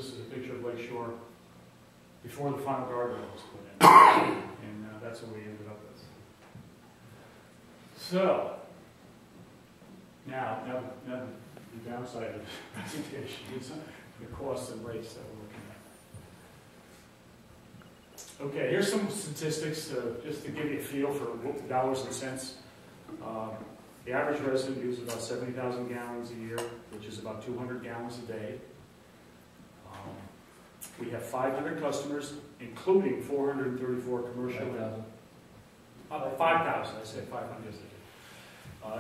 this is a picture of Lake Shore before the final guardrail was put in. And that's what we ended up with. So, now the downside of the presentation is the costs and rates that we're looking at. Okay, here's some statistics just to give you a feel for dollars and cents. The average resident uses about 70,000 gallons a year, which is about 200 gallons a day. We have 500 customers, including 434 commercial. 5,000. 5,000, I said 500.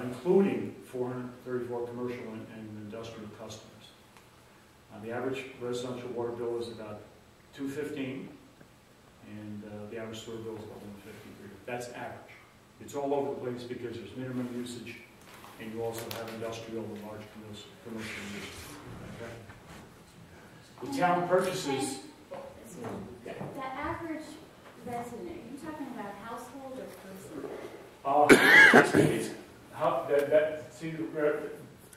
Including 434 commercial and industrial customers. The average residential water bill is about $215, and the average sewer bill is about $153. That's average. It's all over the place because there's minimum usage, and you also have industrial and large commercial usage. Okay? The town purchases. The average resident, are you talking about household or person?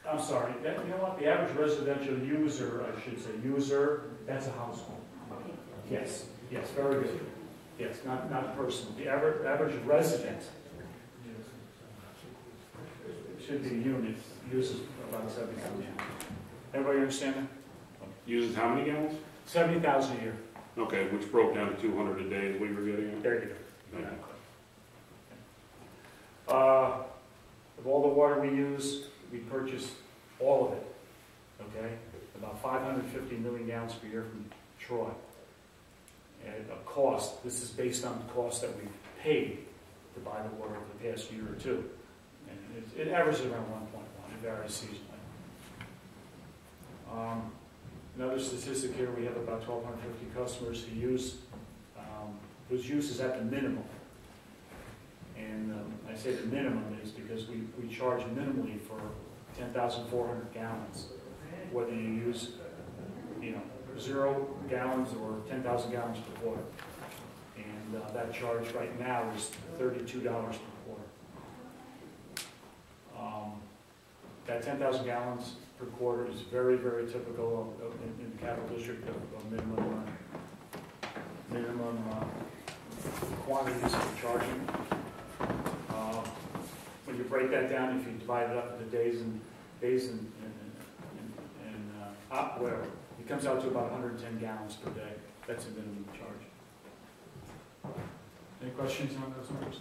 I'm sorry. You know what? The average residential user, I should say, that's a household. Okay. Yes. Yes. Very good. Yes. Not person. The average resident should be unit uses about 70,000. Everybody understand that? Uses how many gallons? 70,000 a year. Okay, which broke down to 200 a day is what you were getting at? There you go. Okay. Of all the water we use, we purchase all of it. Okay? About 550 million gallons per year from Troy. At a cost, this is based on the cost that we've paid to buy the water over the past year or two. And it averages around 1.1. It varies seasonally. Another statistic here, we have about 1,250 customers who use, whose use is at the minimum. And I say the minimum is because we charge minimally for 10,400 gallons, whether you use, 0 gallons or 10,000 gallons per quarter. And that charge right now is $32 per quarter. That 10,000 gallons per quarter is very, very typical in the capital district of minimum quantities we're charging. When you break that down, if you divide it up into days and whatever, it comes out to about 110 gallons per day. That's a minimum charge. Any questions on those numbers?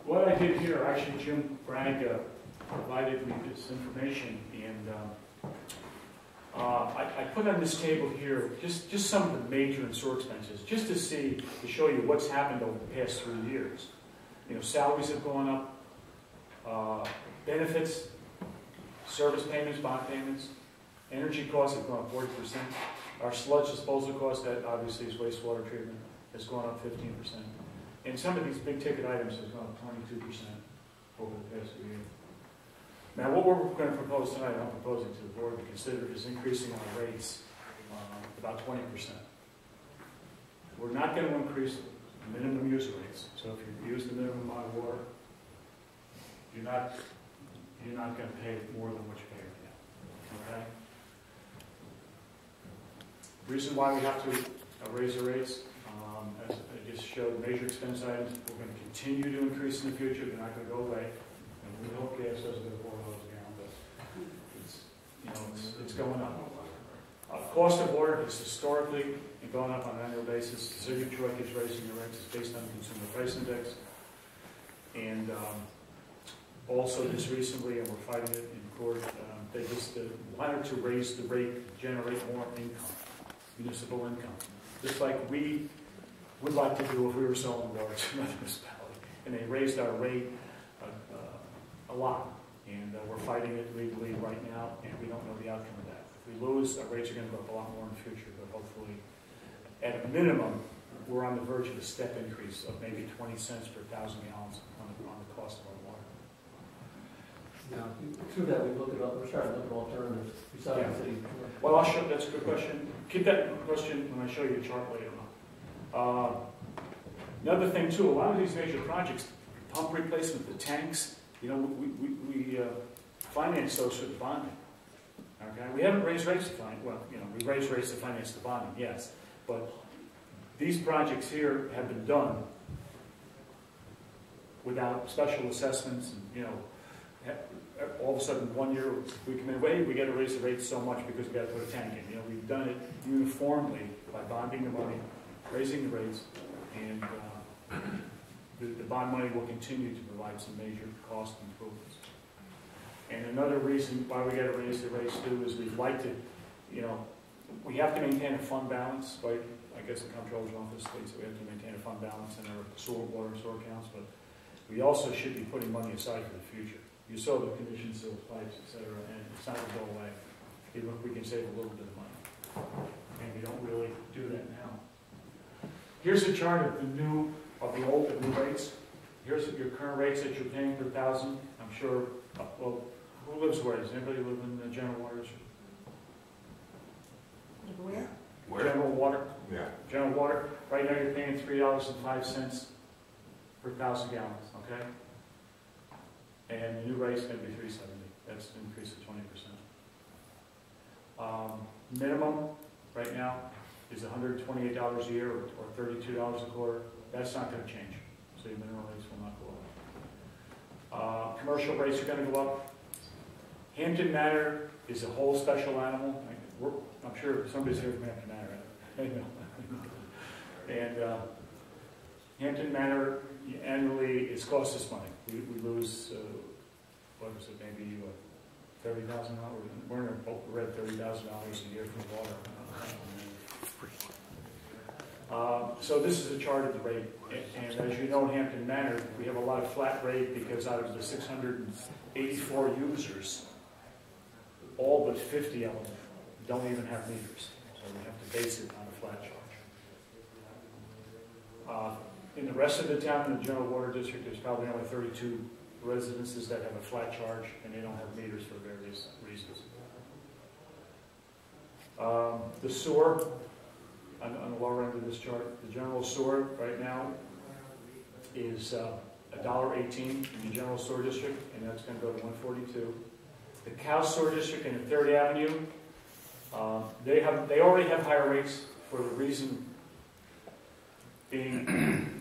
What I did here, actually, Jim Bragg provided me this information, and I put on this table here just some of the major and sewer expenses, just to show you what's happened over the past 3 years. Salaries have gone up, benefits, service payments, bond payments, energy costs have gone up 40%. Our sludge disposal cost, that obviously is wastewater treatment, has gone up 15%. And some of these big ticket items have gone up 22% over the past year. Now, what we're going to propose tonight, I'm proposing to the board to consider is increasing our rates about 20%. We're not going to increase the minimum user rates. So if you use the minimum amount of water, you're not going to pay more than what you pay right now. Okay? The reason why we have to raise the rates, as I just showed, major expense items, we're going to continue to increase in the future. They're not going to go away. And we hope gas doesn't go to $4 a gallon, but it's going up. Cost of water has historically been going up on an annual basis. The city of Troy keeps raising the rates. It's based on the Consumer Price Index. And also just recently, and we're fighting it in court, they just wanted to raise the rate to generate more income, municipal income. Just like we would like to do if we were selling water to another municipality. And they raised our rate a lot. And we're fighting it legally right now, and we don't know the outcome of that. If we lose, our rates are going to go up a lot more in the future, but hopefully, at a minimum, we're on the verge of a step increase of maybe 20 cents per 1,000 gallons on the cost of our water. Now, through that, we look at, we're starting to look at alternatives besides the city. Well, I'll show, that's a good question. Keep that question when I show you the chart later on. Another thing too, a lot of these major projects, pump replacement, the tanks, finance those through the bonding. Okay, we haven't raised rates to finance, well, you know, we raised rates to finance the bonding, yes, but these projects here have been done without special assessments, and, you know, all of a sudden 1 year we come in, wait, we got to raise the rates so much because we got to put a tank in. You know, we've done it uniformly by bonding the money, raising the rates, and the bond money will continue to provide some major cost improvements. And another reason why we got to raise the rates too is we'd like to, you know, we have to maintain a fund balance, right? I guess the comptroller's office states that we have to maintain a fund balance in our sewer, water, and sewer accounts, but we also should be putting money aside for the future. You saw the condition seals, pipes, etc., and it's not going to go away. Hey, look, we can save a little bit of money, and we don't really do that now. Here's a chart of the new rates. Here's your current rates that you're paying per thousand. I'm sure. Well, who lives where? Does anybody live in the general water district? Where? General water. Yeah. General water. Right now you're paying $3.05 per 1,000 gallons. Okay. And the new rate's going to be $3.70. That's an increase of 20%. Minimum right now is $128 a year or $32 a quarter. That's not going to change. So your minimum rates will not go up. Commercial rates are going to go up. Hampton Manor is a whole special animal. I'm sure somebody's here from Hampton Manor. And Hampton Manor annually, it's cost us money. We lose, what was it, maybe $30,000? We're at $30,000 a year from water. So this is a chart of the rate. And as you know, in Hampton Manor, we have a lot of flat rate because out of the 684 users, all but 50 of them don't even have meters. So we have to base it on a flat charge. In the rest of the town, in the general water district, there's probably only 32 residences that have a flat charge, and they don't have meters for various reasons. The sewer, on the lower end of this chart, the general sewer right now is $1.18 in the general sewer district, and that's going to go to $1.42. The Cow Sewer District in the 3rd Avenue, they already have higher rates for the reason being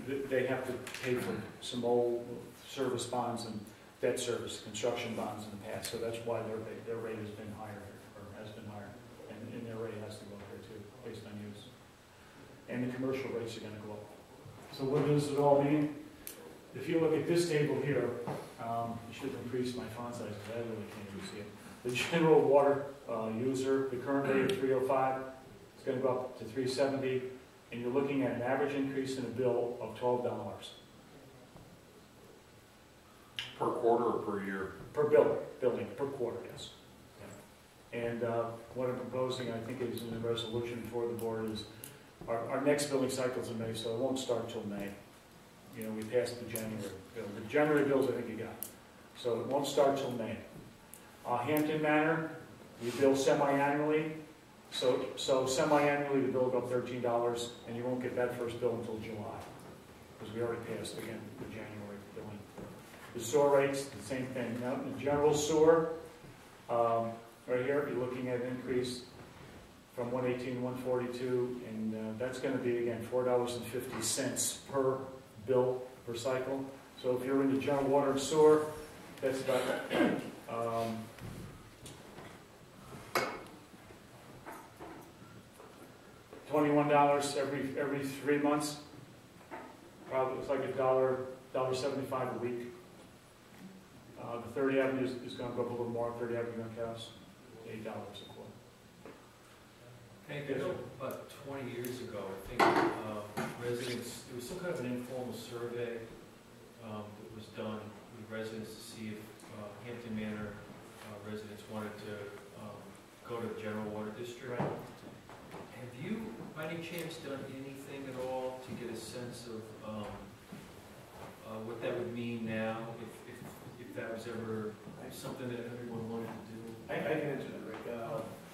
that they have to pay for some old service bonds and debt service, construction bonds in the past. So that's why their rate has been higher, or has been higher. And their rate has to go up there too, based on use. And the commercial rates are going to go up. So what does it all mean? If you look at this table here, you should increase my font size because I really can't even see it. The general water user, the current rate of 305 is going to go up to 370, and you're looking at an average increase in a bill of $12. Per quarter or per year? Per building, per quarter, yes. Yeah. And what I'm proposing, I think is in the resolution before the board, is our next billing cycle is in May, so it won't start till May. You know, we passed the January bill. The January bills I think you got. So it won't start till May. Hampton Manor, we bill semi-annually. So semi-annually the bill will go up $13, and you won't get that first bill until July, because we already passed, again, the January billing. The sewer rates, the same thing. Now, in the general sewer, right here, you're looking at an increase from 118 to 142, and that's going to be, again, $4.50 per bill per cycle. So if you're in the general water and sewer, that's about $21 every 3 months. Probably it's like $1.75 a week. The 3rd Avenue is going to go up a little more. 3rd Avenue on Cows, $8 a quarter. Hank, I know about 20 years ago, I think residents, there was some kind of an informal survey that was done with residents to see if Hampton Manor residents wanted to go to the general water district. Right. Have you, by any chance, done anything at all to get a sense of what that would mean now, if that was ever something that everyone wanted to do? I can answer that, Rick.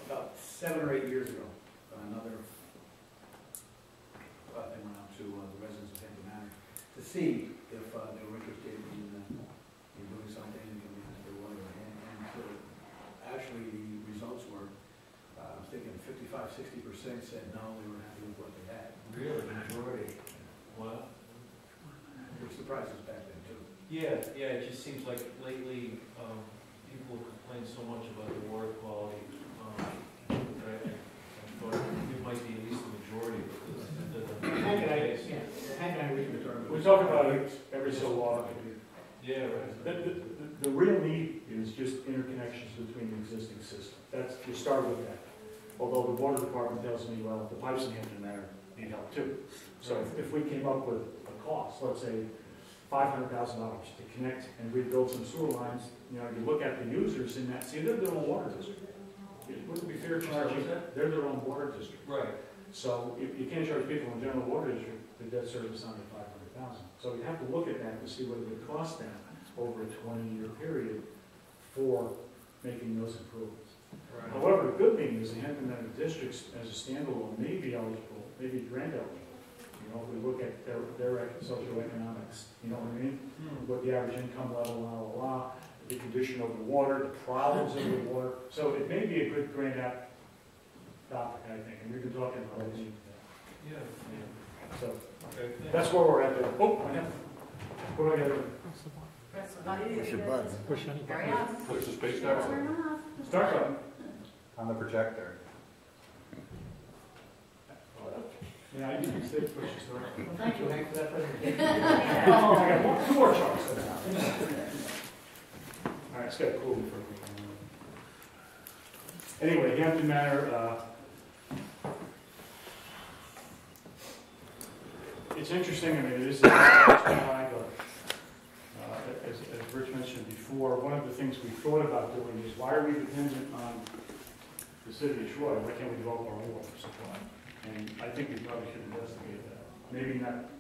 About 7 or 8 years ago, another thing went out to the residents of Hampton Manor to see if they were interested in doing something, and they wanted to hand to 55–60% said no, they were happy with what they had, Really, majority. Wow. which surprised us back then too. Yeah, it just seems like lately, people complain so much about the water quality. That I thought it might be at least the majority, because Hank and I, we can determine. We talk about it every so often. Yeah, right. The real need is just interconnections between the existing system. That's, you start with that. Although the water department tells me, well, the pipes in Hampton Manor need help too. So if we came up with a cost, let's say $500,000 to connect and rebuild some sewer lines, you know, you look at the users in that, see, they're their own water district. It wouldn't be fair charging, they're their own water district. Right. So you can't charge people in general water district the debt service under $500,000. So you have to look at that to see what it would cost them over a 20-year period for making those improvements. Right. However, the good thing is the Hampton Manor districts as a standalone may be eligible, maybe grant eligible. You know, if we look at their socioeconomics, you know what I mean? What the average income level, blah, blah, blah, the condition of the water, the problems of the water. So it may be a good grant app topic, I think, and we've been talking about it. Yeah. So Okay. that's where we're at there. Oh, I have. What do I got to do? Press the button. Push a button. Push any Hurry button. up. Push the space Turn down. off. Start button. On the projector. Yeah, I usually say push the start. Well, thank you, Hank, for that presentation. Oh, I got two more charts. All right, it's got cool before we can. Anyway, Hampton Manor, it's interesting, I mean, it is a high, but as Rich mentioned before, one of the things we thought about doing is why are we dependent on the city of Troy? Why can't we develop our own water supply? And I think we probably should investigate that. Maybe not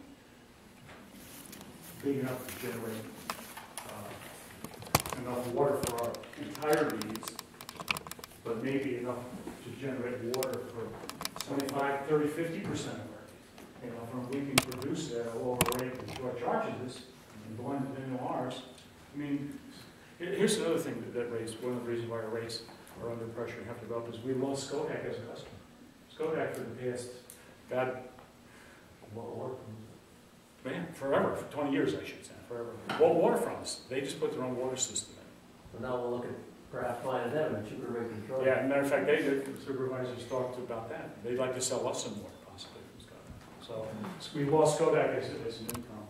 big enough to generate enough water for our entire needs, but maybe enough to generate water for 25, 30, 50% of our. You know, from we can produce at a lower rate than Troy charges us and blend it into ours. I mean, here's another thing that raised, one of the reasons why our rates are under pressure and have to go up is we lost Kodak as a customer. Kodak for the past, God, man, forever, for 20 years I should say, forever. Well, water from us, they just put their own water system in. So now we'll look at perhaps finding them a cheaper rate than Troy. Yeah, as a matter of fact, the supervisors talked about that. They'd like to sell us some water. So we lost Kodak as an income.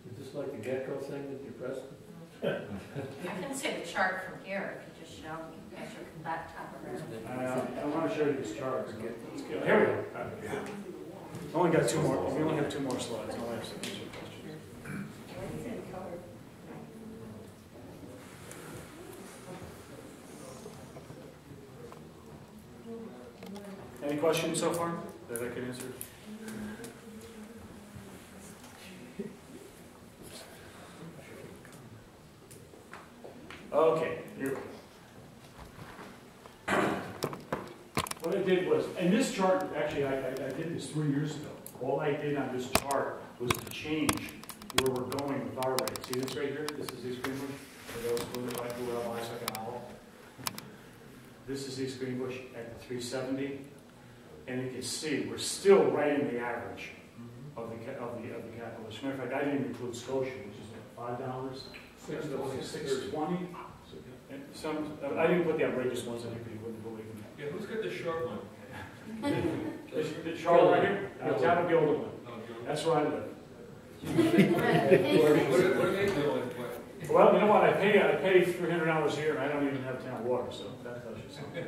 Is this like the gecko thing that you pressed? You can see the chart from here if you just show me as your laptop around. I want to show you this chart. Let's go. Here we go. Only got two more. We only have two more slides. I'll answer questions. Any questions so far that I can answer? Okay, here we go. What I did was, and this chart, actually I did this 3 years ago. All I did on this chart was to change where we're going with our rate. See this right here? This is East Greenbush. For those who would like to wear a bicycle owl. This is East Greenbush at the 370. And you can see we're still right in the average of the capital. As a matter of fact, I didn't include Scotia, which is like $5, $6.20. And some I didn't put the outrageous ones in here because you wouldn't believe them. Yeah, who's got the short one? The Charlotte right here, that would be the older one. Oh, Joe. That's where I live. What are they doing? Well, you know what? I pay $300 a year, and I don't even have town water, so that tells you something.